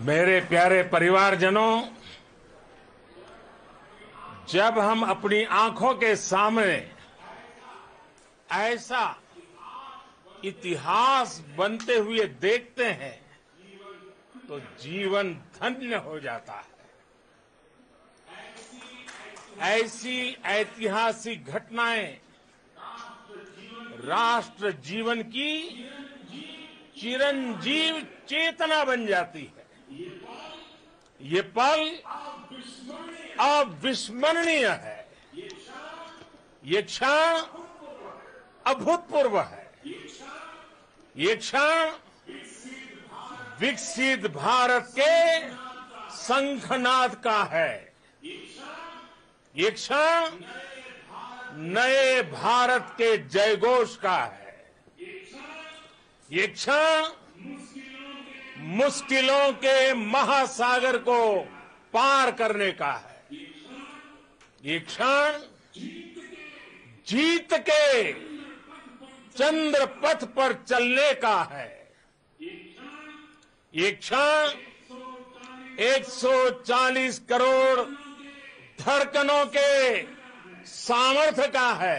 मेरे प्यारे परिवारजनों, जब हम अपनी आंखों के सामने ऐसा इतिहास बनते हुए देखते हैं तो जीवन धन्य हो जाता है। ऐसी ऐतिहासिक घटनाएं राष्ट्र जीवन की चिरंजीव चेतना बन जाती है। ये पल अविस्मरणीय है। ये क्षण अभूतपूर्व है। ये क्षण विकसित भारत के शंखनाद का है। ये क्षण नए भारत के जयघोष का है। ये क्षण मुश्किलों के महासागर को पार करने का है। ये क्षण जीत के चंद्र पथ पर चलने का है। ये क्षण 140 करोड़ धड़कनों के सामर्थ्य का है।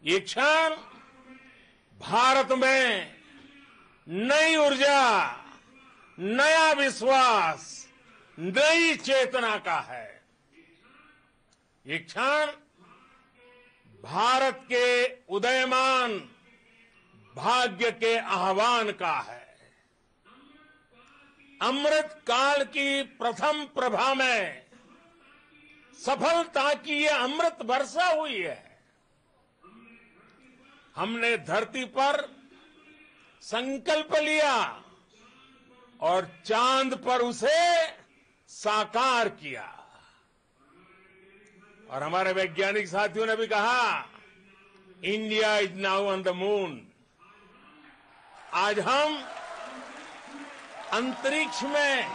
ये क्षण भारत में नई ऊर्जा, नया विश्वास, नई चेतना का है। ये क्षण भारत के उदयमान भाग्य के आह्वान का है। अमृत काल की प्रथम प्रभा में सफलता की ये अमृत वर्षा हुई है। हमने धरती पर संकल्प लिया और चांद पर उसे साकार किया। और हमारे वैज्ञानिक साथियों ने भी कहा, India is now on the moon. आज हम अंतरिक्ष में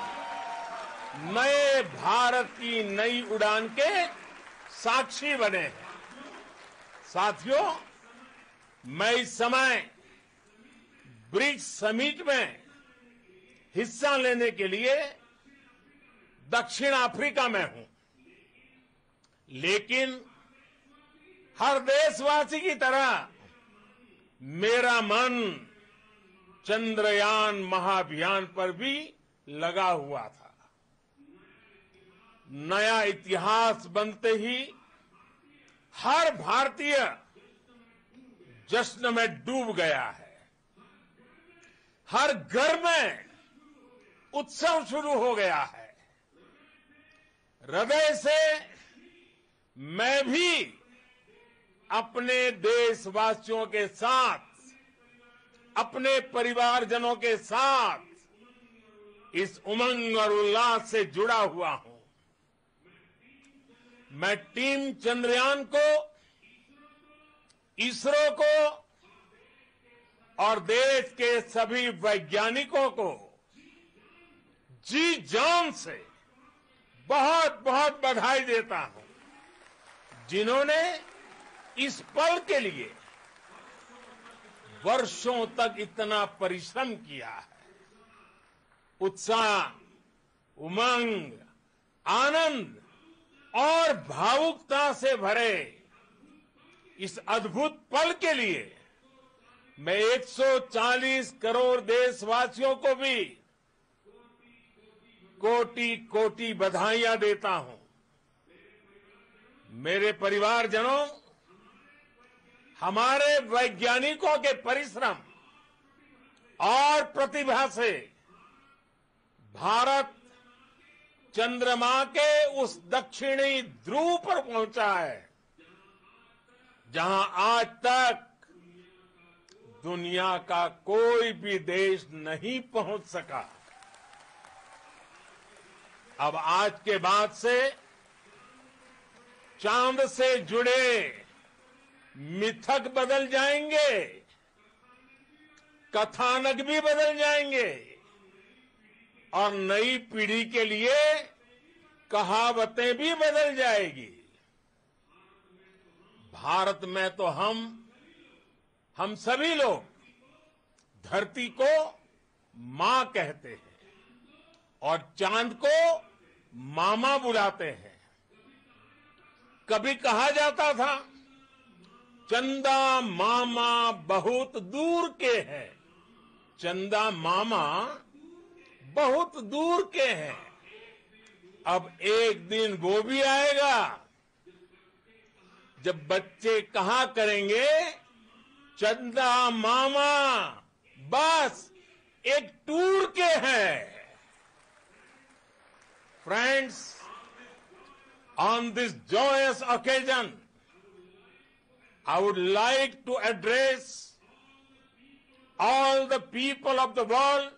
नए भारत की नई उड़ान के साक्षी बने हैं। साथियों, मैं इस समय ब्रिक्स समिट में हिस्सा लेने के लिए दक्षिण अफ्रीका में हूं, लेकिन हर देशवासी की तरह मेरा मन चंद्रयान महाअभियान पर भी लगा हुआ था। नया इतिहास बनते ही हर भारतीय जश्न में डूब गया है। हर घर में उत्सव शुरू हो गया है। हृदय से मैं भी अपने देशवासियों के साथ, अपने परिवारजनों के साथ इस उमंग और उल्लास से जुड़ा हुआ हूं। मैं टीम चंद्रयान को, इसरो को और देश के सभी वैज्ञानिकों को जी जान से बहुत बहुत बधाई देता हूं, जिन्होंने इस पल के लिए वर्षों तक इतना परिश्रम किया है। उत्साह, उमंग, आनंद और भावुकता से भरे इस अद्भुत पल के लिए मैं 140 करोड़ देशवासियों को भी कोटि कोटि बधाइयां देता हूं। मेरे परिवारजनों, हमारे वैज्ञानिकों के परिश्रम और प्रतिभा से भारत चंद्रमा के उस दक्षिणी ध्रुव पर पहुंचा है, जहां आज तक दुनिया का कोई भी देश नहीं पहुंच सका। अब आज के बाद से चांद से जुड़े मिथक बदल जाएंगे, कथानक भी बदल जाएंगे और नई पीढ़ी के लिए कहावतें भी बदल जाएगी। भारत में तो हम सभी लोग धरती को मां कहते हैं। और चांद को मामा बुलाते हैं। कभी कहा जाता था चंदा मामा बहुत दूर के हैं, चंदा मामा बहुत दूर के हैं। अब एक दिन वो भी आएगा जब बच्चे कहा करेंगे चंदा मामा बस एक टूर के हैं। Friends, on this joyous occasion, I would like to address all the people of the world,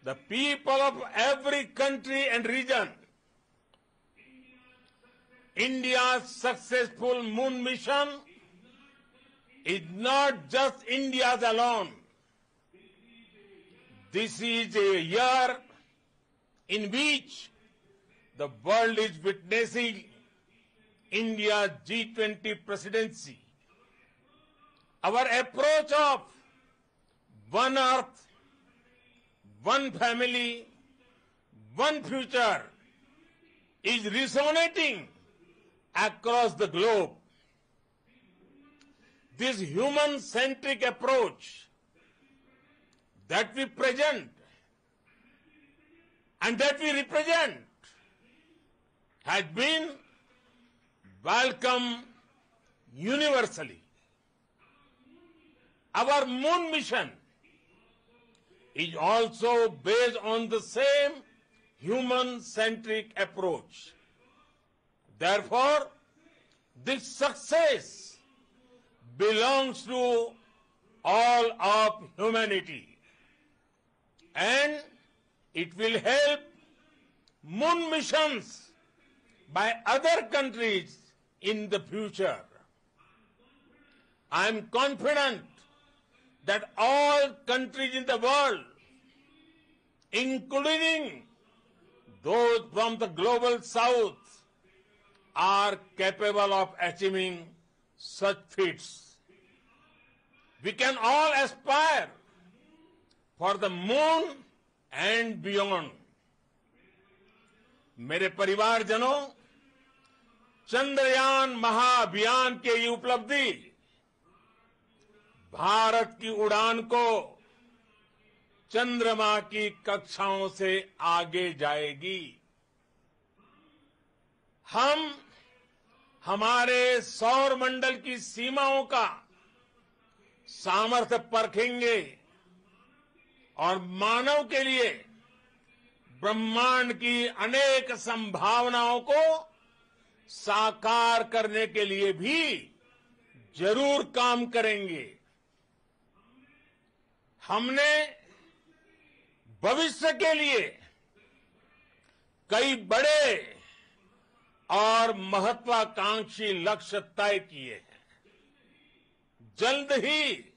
the people of every country and region. India's successful moon mission is not just India's alone. This is a year in which the world is witnessing India's G20 presidency. Our approach of one earth, one family, one future is resonating across the globe. This human-centric approach that we present and that we represent has been welcomed universally. Our moon mission is also based on the same human-centric approach. Therefore, this success belongs to all of humanity, and it will help moon missions by other countries in the future. I am confident that all countries in the world, including those from the global south, are capable of achieving such feats. We can all aspire for the moon and beyond. मेरे परिवारजनों, चंद्रयान महाअभियान के ये उपलब्धि भारत की उड़ान को चंद्रमा की कक्षाओं से आगे जाएगी। हम हमारे सौर मंडल की सीमाओं का सामर्थ्य परखेंगे और मानव के लिए ब्रह्मांड की अनेक संभावनाओं को साकार करने के लिए भी जरूर काम करेंगे। हमने भविष्य के लिए कई बड़े और महत्वाकांक्षी लक्ष्य तय किए हैं। जल्द ही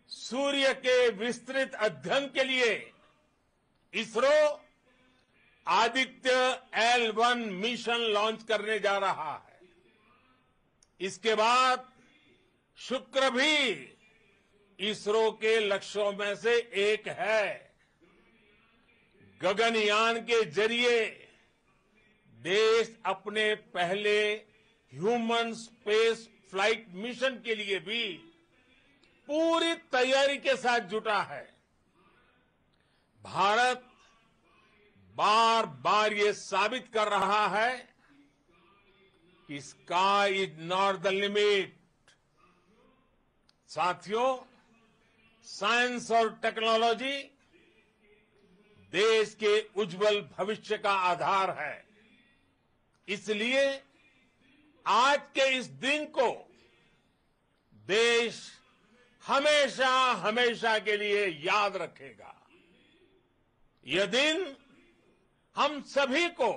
सूर्य के विस्तृत अध्ययन के लिए ISRO Aditya L1 mission launch करने जा रहा है। इसके बाद शुक्र भी इसरो के लक्ष्यों में से एक है। गगनयान के जरिए देश अपने पहले ह्यूमन स्पेस फ्लाइट मिशन के लिए भी पूरी तैयारी के साथ जुटा है। भारत बार बार ये साबित कर रहा है कि sky is not the limit. साथियों, साइंस और टेक्नोलॉजी देश के उज्जवल भविष्य का आधार है। इसलिए आज के इस दिन को देश हमेशा हमेशा के लिए याद रखेगा। यह दिन हम सभी को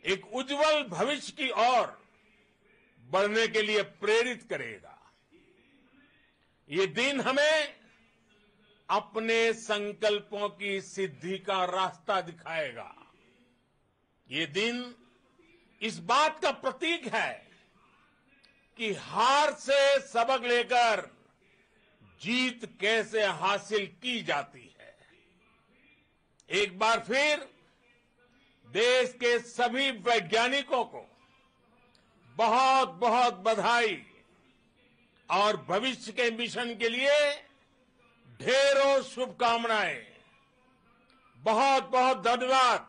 एक उज्जवल भविष्य की ओर बढ़ने के लिए प्रेरित करेगा। ये दिन हमें अपने संकल्पों की सिद्धि का रास्ता दिखाएगा। ये दिन इस बात का प्रतीक है कि हार से सबक लेकर जीत कैसे हासिल की जाती है। एक बार फिर देश के सभी वैज्ञानिकों को बहुत बहुत बधाई और भविष्य के मिशन के लिए ढेरों शुभकामनाएं। बहुत बहुत धन्यवाद।